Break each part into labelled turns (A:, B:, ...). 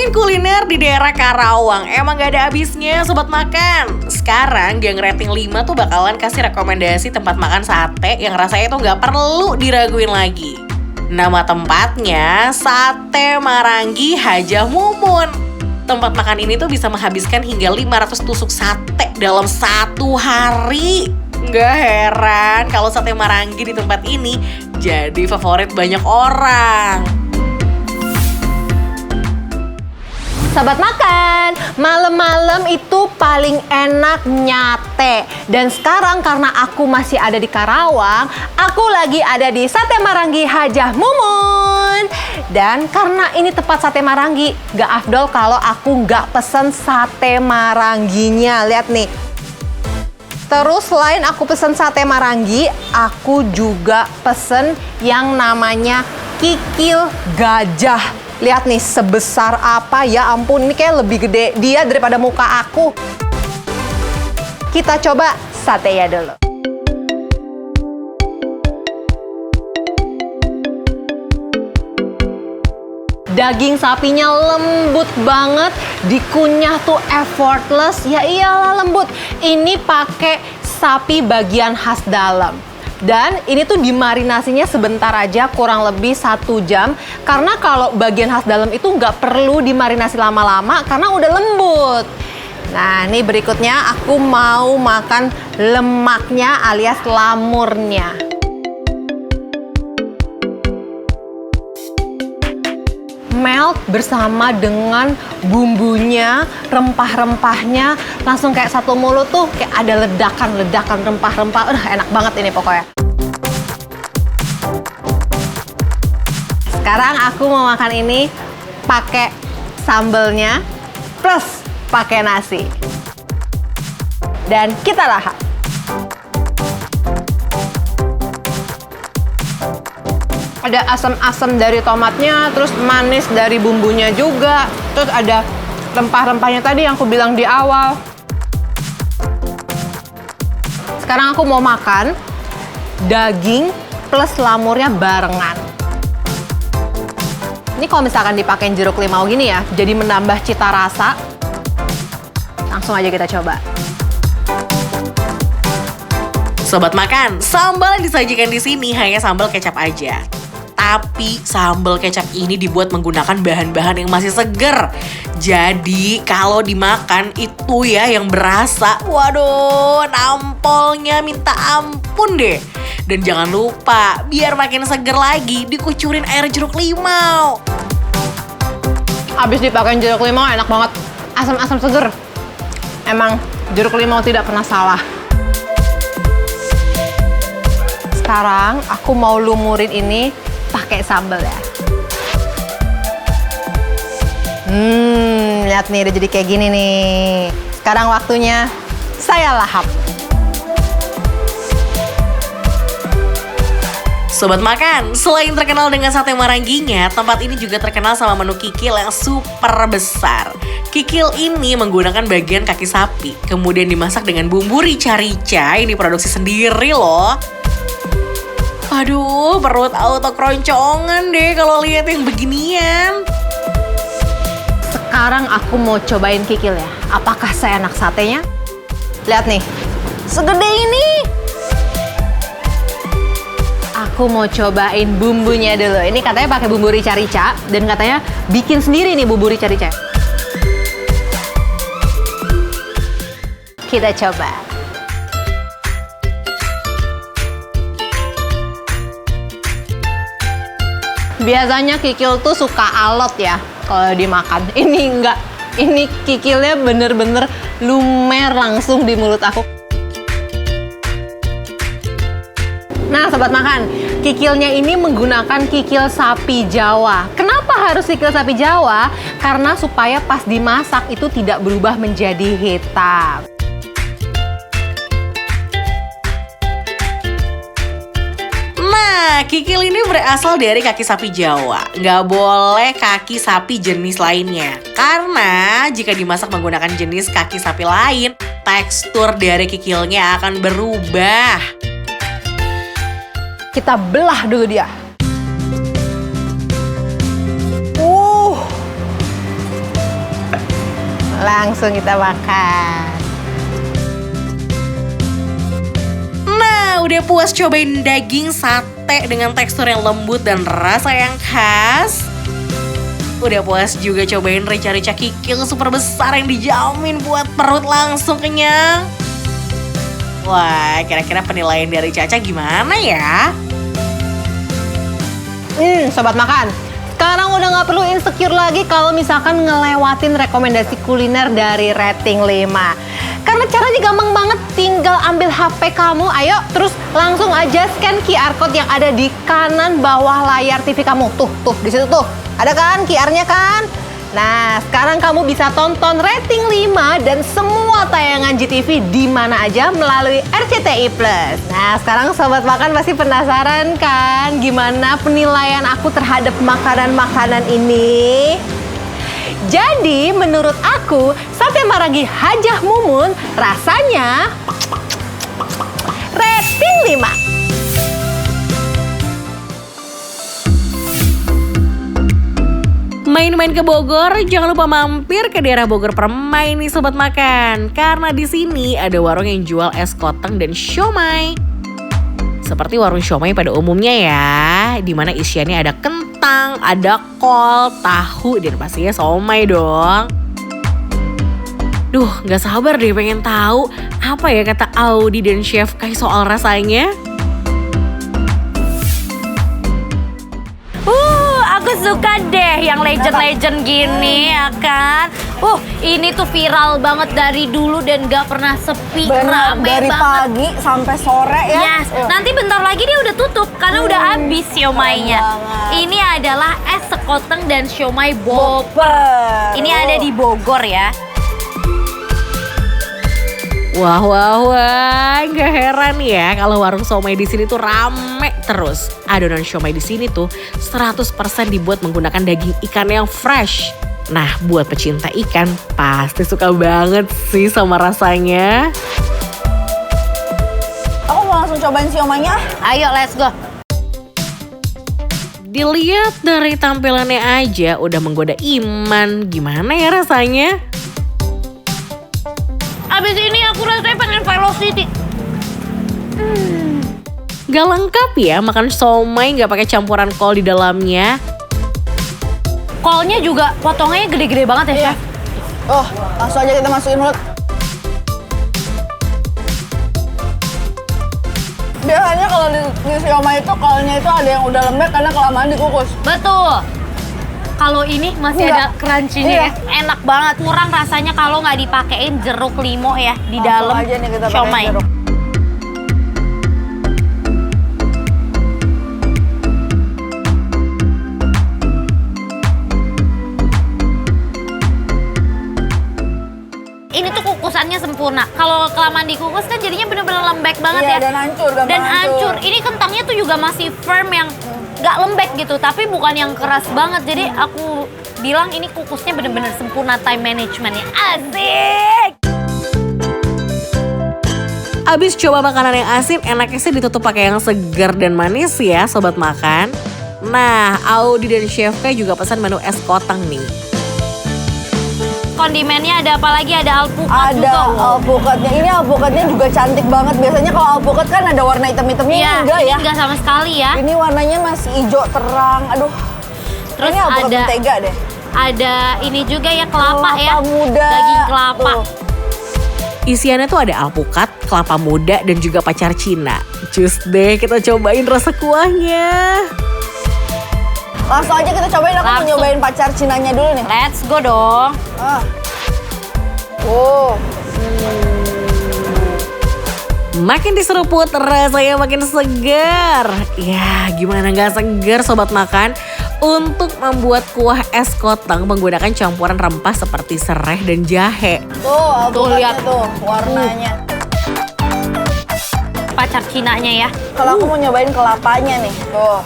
A: Ngomongin kuliner di daerah Karawang, emang gak ada habisnya sobat makan. Sekarang Gang Rating 5 tuh bakalan kasih rekomendasi tempat makan sate yang rasanya tuh gak perlu diraguin lagi. Nama tempatnya Sate Maranggi Hajah Mumun. Tempat makan ini tuh bisa menghabiskan hingga 500 tusuk sate dalam satu hari. Gak heran kalau sate Maranggi di tempat ini jadi favorit banyak orang.
B: Sahabat makan, malam-malam itu paling enak nyate. Dan sekarang karena aku masih ada di Karawang, aku lagi ada di Sate Maranggi Hajah Mumun. Dan karena ini tempat sate Maranggi, gak afdol kalau aku gak pesen sate Marangginya. Lihat nih. Terus selain aku pesen sate Maranggi, aku juga pesen yang namanya kikil gajah. Lihat nih sebesar apa, ya ampun, ini kayak lebih gede dia daripada muka aku. Kita coba satenya dulu. Daging sapinya lembut banget, dikunyah tuh effortless, ya iyalah lembut. Ini pakai sapi bagian khas dalam. Dan ini tuh dimarinasinya sebentar aja, kurang lebih 1 jam. Karena kalau bagian khas dalam itu nggak perlu dimarinasi lama-lama karena udah lembut. Nah, ini berikutnya aku mau makan lemaknya alias lamurnya. Melt bersama dengan bumbunya, rempah-rempahnya, langsung kayak satu mulut tuh kayak ada ledakan-ledakan rempah-rempah. Enak banget ini pokoknya. Sekarang aku mau makan ini pakai sambelnya plus pakai nasi. Dan kita lahap. Ada asam-asam dari tomatnya, terus manis dari bumbunya juga. Terus ada rempah-rempahnya tadi yang aku bilang di awal. Sekarang aku mau makan daging plus lamurnya barengan. Ini kalau misalkan dipakein jeruk limau gini ya, jadi menambah cita rasa. Langsung aja kita coba.
A: Sobat makan, sambal yang disajikan di sini hanya sambal kecap aja. Tapi sambal kecap ini dibuat menggunakan bahan-bahan yang masih seger. Jadi kalau dimakan itu ya yang berasa, waduh, nampolnya minta ampun deh. Dan jangan lupa, biar makin seger lagi, dikucurin air jeruk limau.
B: Abis dipakein jeruk limau enak banget, asam-asam seger. Emang jeruk limau tidak pernah salah. Sekarang aku mau lumurin ini pakai sambal ya. Lihat nih udah jadi kayak gini nih. Sekarang waktunya saya lahap.
A: Sobat makan, selain terkenal dengan sate Marangginya, tempat ini juga terkenal sama menu kikil yang super besar. Kikil ini menggunakan bagian kaki sapi, kemudian dimasak dengan bumbu rica-rica yang diproduksi sendiri loh. Aduh, perut auto keroncongan deh kalau lihat yang beginian.
B: Sekarang aku mau cobain kikil ya. Apakah seenak satenya? Lihat nih, segede ini. Aku mau cobain bumbunya dulu. Ini katanya pakai bumbu rica-rica dan katanya bikin sendiri nih bumbu rica-rica. Kita coba. Biasanya kikil tuh suka alot ya kalau dimakan. Ini enggak. Ini kikilnya bener-bener lumer langsung di mulut aku. Nah, sobat makan, kikilnya ini menggunakan kikil sapi Jawa. Kenapa harus kikil sapi Jawa? Karena supaya pas dimasak itu tidak berubah menjadi hitam.
A: Nah, kikil ini berasal dari kaki sapi Jawa. Nggak boleh kaki sapi jenis lainnya. Karena jika dimasak menggunakan jenis kaki sapi lain, tekstur dari kikilnya akan berubah.
B: Kita belah dulu dia. langsung kita makan.
A: Nah, udah puas cobain daging sate dengan tekstur yang lembut dan rasa yang khas. Udah puas juga cobain rica-rica kikil super besar yang dijamin buat perut langsung kenyang. Wah, kira-kira penilaian dari Caca gimana ya?
B: Sobat makan, sekarang udah nggak perlu insecure lagi kalau misalkan ngelewatin rekomendasi kuliner dari rating 5. Karena caranya gampang banget, tinggal ambil HP kamu, ayo terus langsung aja scan QR code yang ada di kanan bawah layar TV kamu. Tuh, di situ tuh. Ada kan QR-nya kan? Nah, sekarang kamu bisa tonton rating 5 dan semua tayangan GTV di mana aja melalui RCTI Plus. Nah, sekarang sobat makan pasti penasaran kan gimana penilaian aku terhadap makanan-makanan ini? Jadi, menurut aku, sate Maragi Hajah Mumun rasanya rating 5.
A: Main-main ke Bogor, jangan lupa mampir ke daerah Bogor Permai nih sobat makan. Karena di sini ada warung yang jual es koteng dan siomay. Seperti warung siomay pada umumnya ya, dimana isiannya ada kentang, ada kol, tahu, dan pastinya siomay dong. Duh, gak sabar deh pengen tahu apa ya kata Audi dan Chef Kai soal rasanya.
C: Aku suka deh yang legend-legend gini ya kan. Ini tuh viral banget dari dulu dan gak pernah sepi.
D: Bener,
C: Rame
D: dari
C: banget.
D: pagi sampai sore ya.
C: Yes, nanti bentar lagi dia udah tutup karena udah habis siomaynya.
D: Keren banget.
C: Ini adalah es sekoteng dan siomay Bob.
D: Boper.
C: Ini ada di Bogor ya.
A: Wah, nggak heran ya kalau warung siomay di sini tuh rame terus. Adonan siomay di sini tuh 100% dibuat menggunakan daging ikan yang fresh. Nah, buat pecinta ikan pasti suka banget sih sama rasanya.
D: Aku mau langsung cobain siomaynya.
C: Ayo let's go.
A: Dilihat dari tampilannya aja udah menggoda iman. Gimana ya rasanya?
C: Abis ini aku rasanya pengen velocity.
A: Gak lengkap ya makan siomay nggak pakai campuran kol di dalamnya.
C: Kolnya juga potongannya gede-gede banget ya, Chef.
D: Oh, langsung aja kita masukin mulut. Biasanya kalau di siomay itu kolnya itu ada yang udah lembek karena kelamaan dikukus.
C: Betul. Kalau ini masih
D: Enggak.
C: ada crunchy-nya ya. Enak banget. Kurang rasanya kalau nggak dipakein jeruk limo ya di
D: Langsung
C: dalam
D: aja nih kita pakai
C: siomay.
D: jeruk.
C: Ini tuh kukusannya sempurna. Kalau kelamaan dikukus kan jadinya bener-bener lembek banget
D: Iya,
C: ya.
D: dan hancur, gampang
C: Dan
D: hancur.
C: hancur. Ini kentangnya tuh juga masih firm yang nggak lembek gitu, tapi bukan yang keras banget. Jadi aku bilang ini kukusnya bener-bener sempurna time managementnya. Asik!
A: Abis coba makanan yang asin, enaknya sih ditutup pakai yang segar dan manis ya sobat makan. Nah, Audi dan Chef Kai juga pesan menu es koteng nih.
C: Kondimennya ada apa lagi? Ada alpukat
D: Ada
C: juga.
D: alpukatnya. Ini alpukatnya juga cantik banget. Biasanya kalau alpukat kan ada warna hitam-hitamnya,
C: Iya,
D: ini enggak
C: ini
D: ya.
C: enggak sama sekali ya.
D: Ini warnanya masih hijau terang. Aduh.
C: Terus
D: ini alpukat
C: ada
D: mentega deh.
C: ada ini juga ya kelapa ya.
D: Muda.
C: Daging kelapa.
D: Tuh.
A: Isiannya tuh ada alpukat, kelapa muda, dan juga pacar Cina. Cus deh kita cobain rasa kuahnya.
D: Langsung aja kita cobain, aku mau
C: Langsung.
D: nyobain pacar Cinanya dulu nih.
C: Let's go dong.
D: Ah. Oh.
A: Makin diseruput rasanya makin segar. Ya gimana gak segar sobat makan. Untuk membuat kuah es koteng menggunakan campuran rempah seperti serai dan jahe.
D: Tuh, alpukatnya
C: lihat.
D: tuh, warnanya.
C: Pacar Cinanya ya.
D: Kalau aku mau nyobain kelapanya nih. Tuh.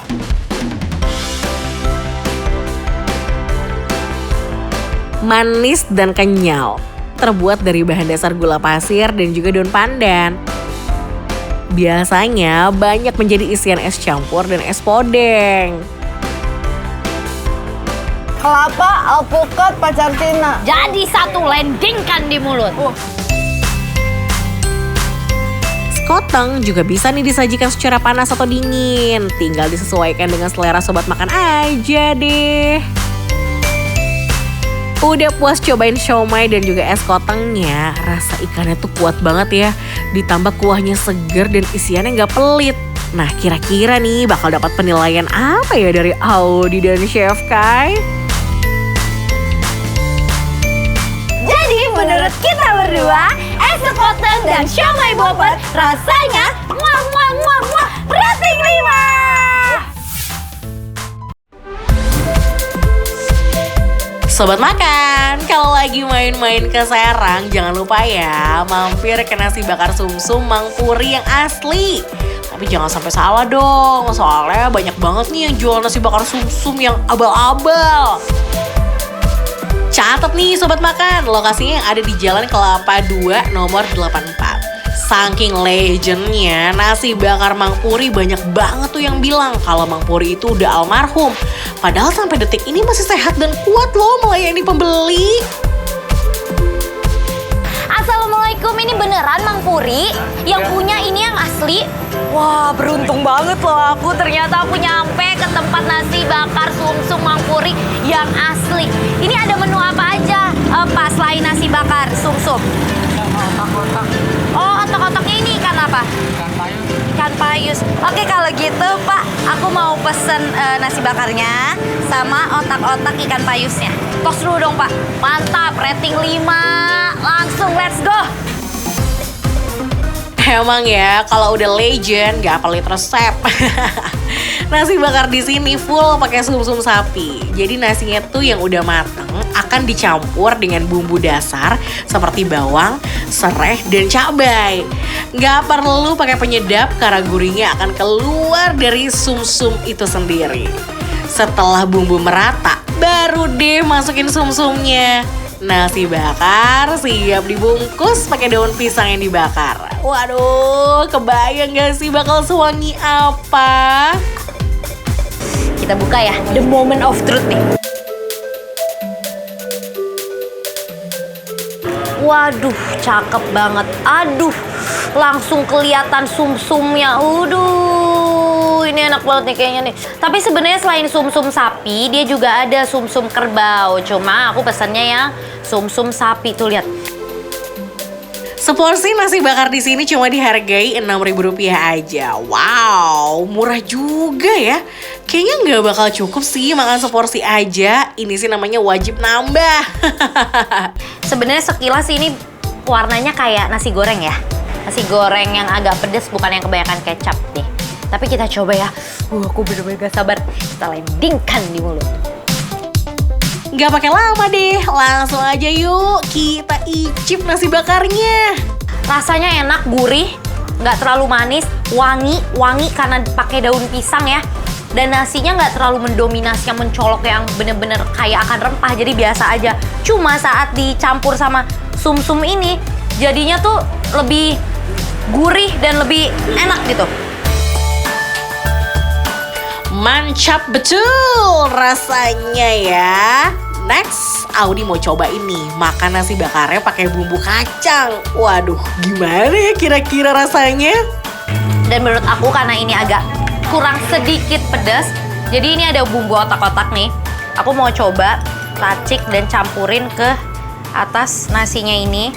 A: Manis dan kenyal. Terbuat dari bahan dasar gula pasir dan juga daun pandan. Biasanya banyak menjadi isian es campur dan es podeng.
D: Kelapa, alpukat, pacar Cina.
C: Jadi satu, landingkan di mulut.
A: Sekoteng juga bisa nih disajikan secara panas atau dingin. Tinggal disesuaikan dengan selera sobat makan aja deh. Udah puas cobain siomay dan juga es kotengnya, rasa ikannya tuh kuat banget ya. Ditambah kuahnya seger dan isiannya nggak pelit. Nah kira-kira nih bakal dapat penilaian apa ya dari Audi dan Chef Kai?
C: Jadi menurut kita berdua, es sekoteng dan siomay bobot rasanya muah muah muah muah rating 5.
A: Sobat makan, kalau lagi main-main ke Serang, jangan lupa ya mampir ke nasi bakar sumsum Mang Puri yang asli. Tapi jangan sampai salah dong, soalnya banyak banget nih yang jual nasi bakar sumsum yang abal-abal. Catat nih sobat makan, lokasinya yang ada di Jalan Kelapa 2 nomor 84. Saking legendnya nasi bakar Mang Puri, banyak banget tuh yang bilang kalau Mang Puri itu udah almarhum. Padahal sampai detik ini masih sehat dan kuat loh melayani pembeli.
C: Assalamualaikum, ini beneran Mang Puri? Yang punya ini yang asli? Wah, beruntung banget loh aku. Ternyata aku nyampe ke tempat nasi bakar sumsum Mang Puri yang asli. Ini ada menu apa aja, Pak, selain nasi bakar sumsum? Otak-otak. Oh, otak-otaknya ini ikan apa? Ikan payus. Oke, kalau gitu Pak, aku mau pesen nasi bakarnya sama otak-otak ikan payusnya. Tos dulu dong Pak. Mantap, rating 5. Langsung let's go.
A: Emang ya, kalau udah legend gak pelit resep. Nasi bakar di sini full pakai sumsum sapi. Jadi nasinya tuh yang udah mateng akan dicampur dengan bumbu dasar seperti bawang, serai, dan cabai. Gak perlu pakai penyedap karena gurihnya akan keluar dari sumsum itu sendiri. Setelah bumbu merata, baru deh masukin sumsumnya. Nasi bakar siap dibungkus pakai daun pisang yang dibakar. Waduh, kebayang gak sih bakal sewangi apa?
C: Kita buka ya, the moment of truth nih. Waduh, cakep banget. Aduh, langsung kelihatan sumsumnya. Waduh, ini enak banget nih kayaknya nih. Tapi sebenarnya selain sumsum sapi, dia juga ada sumsum kerbau. Cuma aku pesannya yang sumsum sapi. Tuh lihat.
A: Seporsi nasi bakar di sini cuma dihargai Rp6.000 aja. Wow, murah juga ya. Kayaknya nggak bakal cukup sih makan seporsi aja. Ini sih namanya wajib nambah.
C: Sebenarnya sekilas ini warnanya kayak nasi goreng ya. Nasi goreng yang agak pedas, bukan yang kebanyakan kecap nih. Tapi kita coba ya. Aku bener-bener gak sabar. Kita landingkan di mulut.
A: Nggak pakai lama deh, langsung aja yuk kita icip nasi bakarnya.
C: Rasanya enak, gurih, nggak terlalu manis, wangi karena pakai daun pisang ya. Dan nasinya nggak terlalu mendominasi yang mencolok yang bener-bener kayak akan rempah, jadi biasa aja. Cuma saat dicampur sama sumsum ini, jadinya tuh lebih gurih dan lebih enak gitu.
A: Mantap betul rasanya ya. Next, Audi mau coba ini makan nasi bakarnya pakai bumbu kacang. Waduh, gimana ya kira-kira rasanya?
C: Dan menurut aku karena ini agak kurang sedikit pedas, jadi ini ada bumbu otak-otak nih. Aku mau coba racik dan campurin ke atas nasinya ini.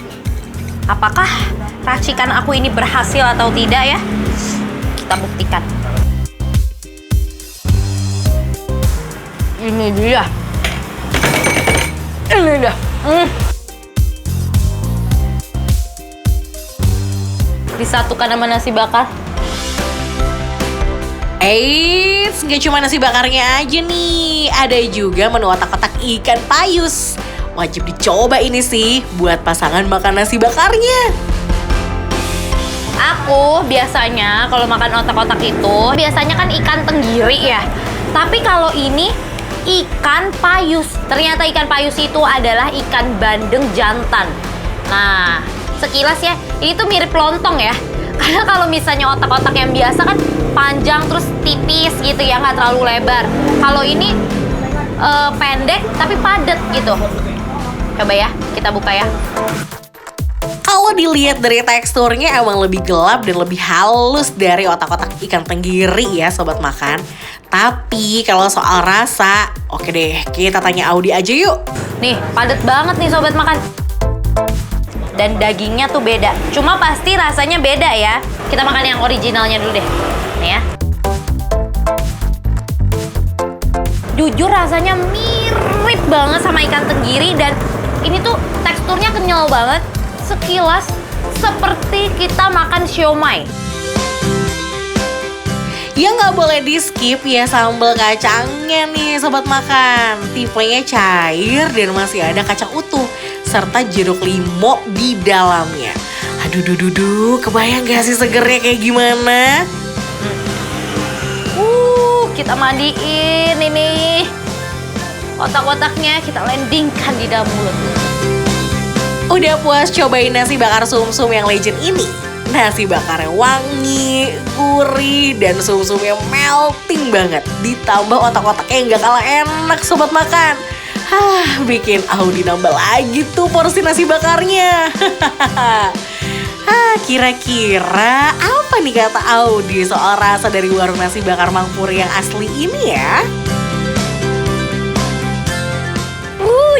C: Apakah racikan aku ini berhasil atau tidak ya? Kita buktikan. Ini dia. Ini dia. Disatukan sama nasi bakar.
A: Eits, gak cuma nasi bakarnya aja nih. Ada juga menu otak-otak ikan payus. Wajib dicoba ini sih buat pasangan makan nasi bakarnya.
C: Aku biasanya kalau makan otak-otak itu, biasanya kan ikan tenggiri ya. Tapi kalau ini ikan payus. Ternyata ikan payus itu adalah ikan bandeng jantan. Nah, sekilas ya, ini tuh mirip lontong ya. Karena kalau misalnya otak-otak yang biasa kan panjang terus tipis gitu ya, nggak terlalu lebar. Kalau ini pendek tapi padat gitu. Coba ya, kita buka ya.
A: Kalau dilihat dari teksturnya emang lebih gelap dan lebih halus dari otak-otak ikan tenggiri ya sobat makan. Tapi kalau soal rasa, oke deh kita tanya Audi aja yuk.
C: Nih, padat banget nih sobat makan. Dan dagingnya tuh beda. Cuma pasti rasanya beda ya. Kita makan yang originalnya dulu deh. Nih ya. Jujur rasanya mirip banget sama ikan tenggiri dan ini tuh teksturnya kenyal banget. Sekilas seperti kita makan siomay.
A: Yang nggak boleh di skip ya sambal kacangnya nih sobat makan. Tipenya cair dan masih ada kacang utuh serta jeruk limau di dalamnya. Aduh, kebayang gak sih segernya kayak gimana?
C: Kita mandiin ini. Otak-otaknya kita landingkan di dalam mulut.
A: Udah puas cobain nasi bakar sumsum yang legend ini? Nasi bakarnya wangi, gurih, dan sumsumnya melting banget. Ditambah otak-otaknya yang gak kalah enak sobat makan. Bikin Audi nambah lagi tuh porsi nasi bakarnya. Kira-kira apa nih kata Audi soal rasa dari warung nasi bakar Mang Puri yang asli ini ya?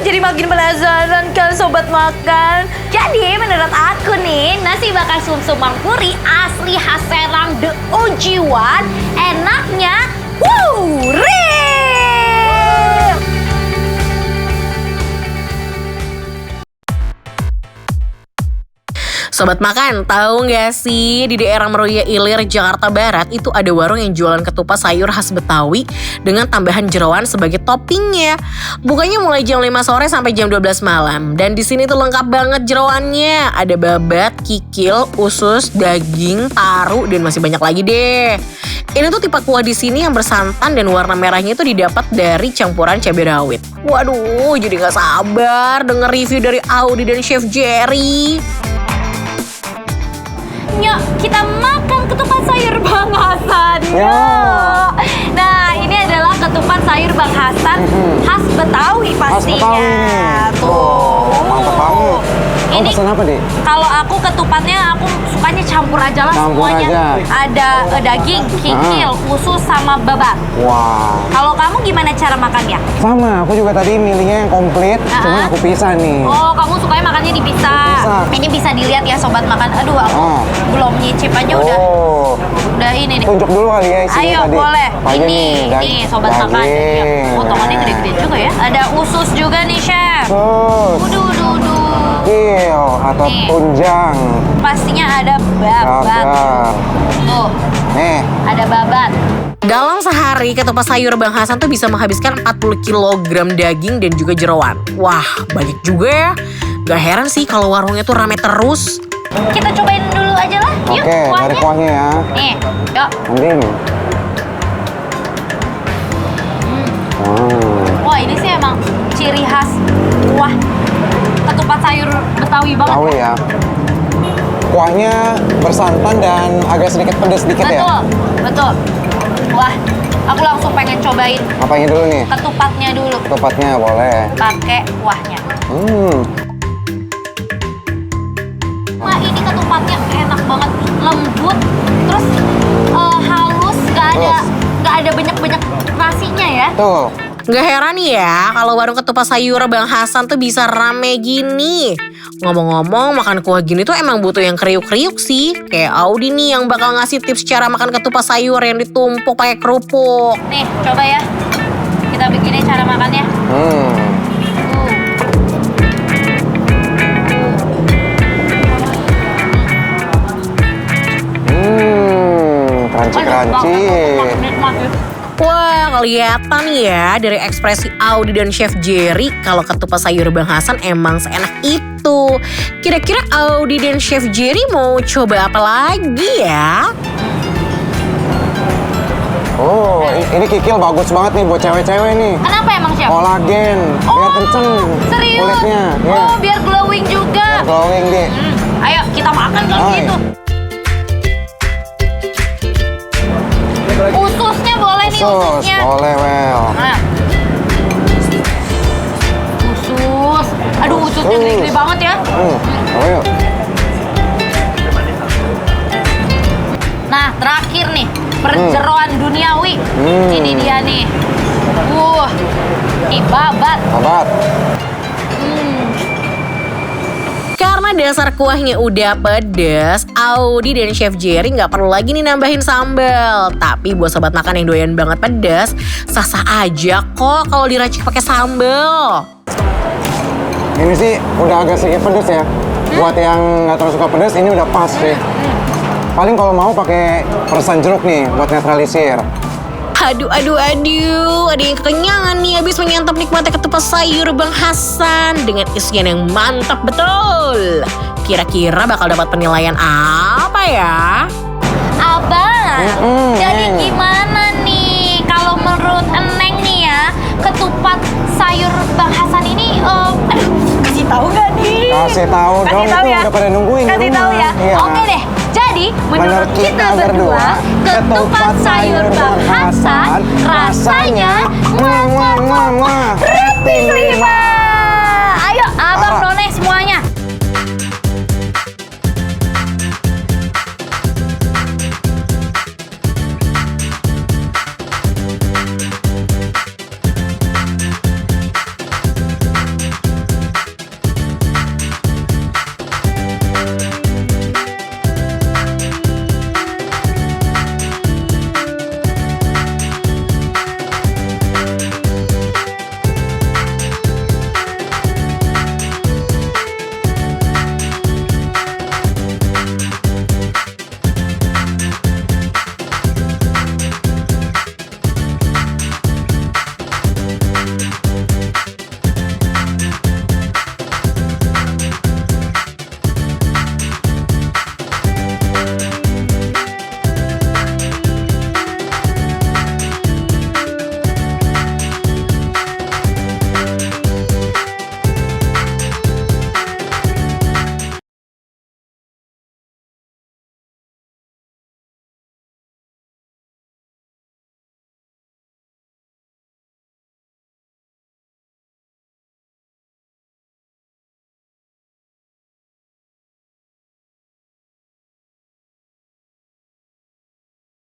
C: Jadi makin penasaran kan sobat makan. Jadi menurut aku nih, nasi bakar sumsum Mang Puri asli khas Serang the OG one. Enaknya, real!
A: Sobat makan, tahu nggak sih di daerah Meruya Ilir, Jakarta Barat itu ada warung yang jualan ketupat sayur khas Betawi dengan tambahan jeroan sebagai toppingnya. Bukanya mulai jam 5 sore sampai jam 12 malam. Dan di sini tuh lengkap banget jeroannya. Ada babat, kikil, usus, daging, paru, dan masih banyak lagi deh. Ini tuh tipe kuah di sini yang bersantan dan warna merahnya itu didapat dari campuran cabai rawit. Waduh, jadi nggak sabar denger review dari Audi dan Chef Jerry.
C: Yuk, kita makan ketupat sayur Bang Hasan. Yuk. Nah, ini adalah ketupat sayur Bang Hasan khas Betawi pastinya. Tuh.
E: Mantap banget. Kamu pesan apa, Dik?
C: Kalau aku ketupatnya aku sukanya campur aja lah
E: Campur
C: semuanya.
E: aja.
C: Ada daging, kikil, usus sama babat.
E: Wah.
C: Kalau kamu gimana cara makannya?
E: Sama, aku juga tadi milihnya yang komplit, cuman aku pisah nih.
C: Oh, kamu sukanya makannya dipisah.
E: Dipisah.
C: Ini bisa dilihat ya sobat makan. Aduh, aku belum nyicip aja udah ini nih.
E: Tunjuk dulu kali ya isinya
C: Ayo,
E: tadi.
C: boleh.
E: Apa aja
C: Ini sobat makan. Ya, potongannya gede-gede juga ya. Ada usus juga nih, Chef.
E: Sus,
C: Uduh.
E: kikil atau
C: Nih.
E: tunjang.
C: Pastinya ada babat.
E: Babat.
C: Tuh,
E: Nih,
C: ada babat.
A: Dalam sehari, ketupat sayur Bang Hasan tuh bisa menghabiskan 40 kg daging dan juga jeroan. Wah, banyak juga ya. Gak heran sih kalau warungnya tuh rame terus.
C: Kita cobain dulu aja lah. Yuk,
E: oke, dari kuahnya ya.
C: Nih, yuk.
E: Mending.
C: Wah, ini sih emang ciri khas kuah ketupat sayur Betawi banget.
E: Tahu ya. Kuahnya bersantan dan agak sedikit pedas sedikit ya.
C: Betul. Wah, aku langsung pengen cobain
E: Apanya dulu nih?
C: ketupatnya dulu.
E: Ketupatnya boleh.
C: Pakai kuahnya. Wah, ini ketupatnya enak banget, lembut, terus halus, nggak ada banyak nasinya ya.
E: Tuh.
A: Gak heran ya kalau warung ketupat sayur Bang Hasan tuh bisa rame gini. Ngomong-ngomong, makan kuah gini tuh emang butuh yang kriuk-kriuk sih. Kayak Audi nih yang bakal ngasih tips cara makan ketupat sayur yang ditumpuk pakai kerupuk.
C: Nih, coba ya. Kita begini cara makannya.
E: Crunchy.
C: Nikmat ya.
A: Wah, kelihatan ya dari ekspresi Audi dan Chef Jerry kalau ketupat sayur Bang Hasan emang seenak itu. Kira-kira Audi dan Chef Jerry mau coba apa lagi ya?
E: Oh, ini kikil bagus banget nih buat cewek-cewek nih.
C: Kenapa emang, Chef?
E: Kolagen, biar kenceng
C: Serius?
E: kulitnya. Ya.
C: Oh, biar glowing juga.
E: Biar glowing deh.
C: Ayo, kita makan kalau
E: Hai.
C: gitu. Ususnya boleh nih,
E: Sus,
C: ususnya.
E: boleh Wel.
C: Nah, Aduh, ususnya gede-gede banget ya.
E: Oh yuk.
C: Nah, terakhir nih, perjeroan duniawi. Ini dia nih. Nih babat.
E: Babat.
A: Karena dasar kuahnya udah pedas, Audi dan Chef Jerry nggak perlu lagi nih nambahin sambal. Tapi buat sobat makan yang doyan banget pedas, sah-sah aja kok kalau diracik pakai sambal.
E: Ini sih udah agak sedikit pedes ya. Buat yang nggak terlalu suka pedes, ini udah pas sih. Paling kalau mau pakai peresan jeruk nih buat netralisir.
A: Aduh, ada yang kekenyangan nih habis menyantap nikmatnya ketupat sayur Bang Hasan dengan isian yang mantap betul. Kira-kira bakal dapat penilaian apa ya?
C: Abang, jadi gimana nih kalau menurut Eneng nih ya, ketupat sayur Bang Hasan ini, kasih tahu nggak nih?
E: Kasih tahu dong,
C: tahu
E: itu
C: ya?
E: udah pada nungguin di
C: Kasih
E: rumah.
C: tahu ya?
E: Iya.
C: Oke deh, jadi menurut kita berdua, ketupat sayur Bang Hasan rasanya rating 5.